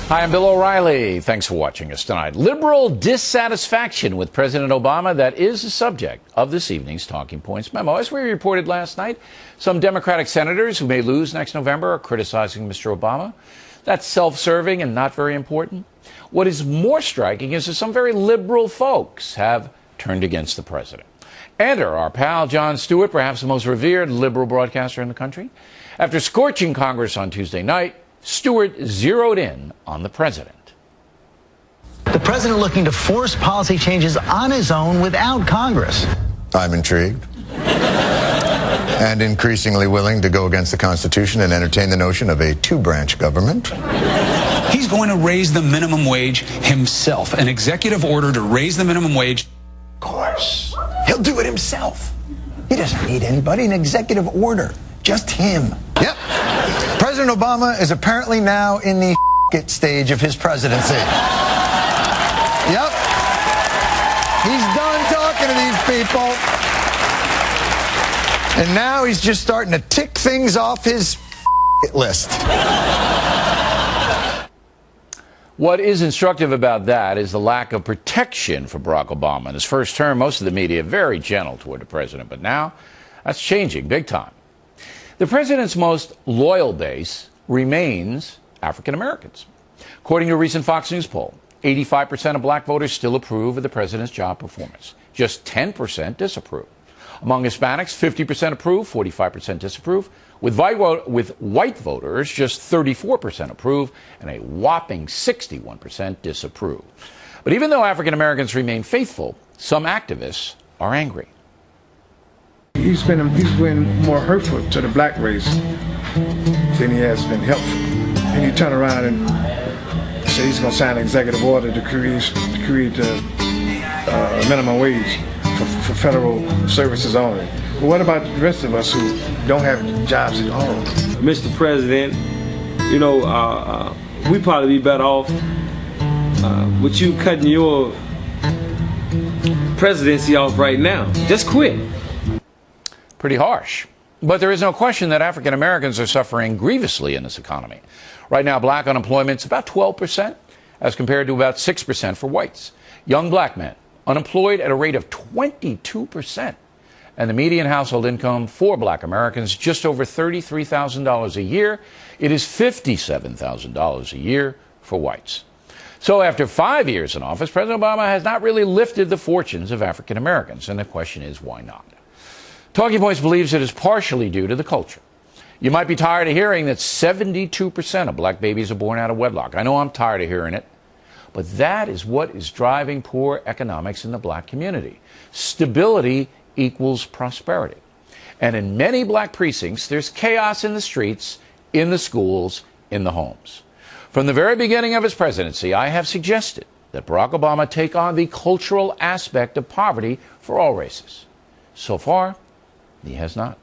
Hi, I'm Bill O'Reilly. Thanks for watching us tonight. Liberal dissatisfaction with President Obama, that is the subject of this evening's Talking Points memo. As we reported last night, some Democratic senators who may lose next November are criticizing Mr. Obama. That's self-serving and not very important. What is more striking is that some very liberal folks have turned against the president. Enter our pal Jon Stewart, perhaps the most revered liberal broadcaster in the country. After scorching Congress on Tuesday night, Stewart zeroed in on the president. The president looking to force policy changes on his own without Congress. I'm intrigued and increasingly willing to go against the Constitution and entertain the notion of a two-branch government. He's going to raise the minimum wage himself. An executive order to raise the minimum wage. Of course. He'll do it himself. He doesn't need anybody. An executive order. Just him. Yep. President Obama is apparently now in the it stage of his presidency. Yep. He's done talking to these people. And now he's just starting to tick things off his list. What is instructive about that is the lack of protection for Barack Obama. In his first term, most of the media very gentle toward the president, but now that's changing big time. The president's most loyal base remains African Americans. According to a recent Fox News poll, 85% of black voters still approve of the president's job performance. Just 10% disapprove. Among Hispanics, 50% approve, 45% disapprove. With white voters, just 34% approve, and a whopping 61% disapprove. But even though African Americans remain faithful, some activists are angry. He's been more hurtful to the black race than he has been helpful. And you turn around and say he's going to sign an executive order to create a minimum wage for federal services only. But what about the rest of us who don't have jobs at all? Mr. President, you know, we'd probably be better off with you cutting your presidency off right now. Just quit. Pretty harsh. But there is no question that African Americans are suffering grievously in this economy. Right now, black unemployment is about 12%, as compared to about 6% for whites. Young black men unemployed at a rate of 22%. And the median household income for black Americans just over $33,000 a year. It is $57,000 a year for whites. So after 5 years in office, President Obama has not really lifted the fortunes of African Americans. And the question is, why not? Talking Points believes it is partially due to the culture. You might be tired of hearing that 72% of black babies are born out of wedlock. I know I'm tired of hearing it. But that is what is driving poor economics in the black community. Stability equals prosperity. And in many black precincts, there's chaos in the streets, in the schools, in the homes. From the very beginning of his presidency, I have suggested that Barack Obama take on the cultural aspect of poverty for all races. So far, he has not.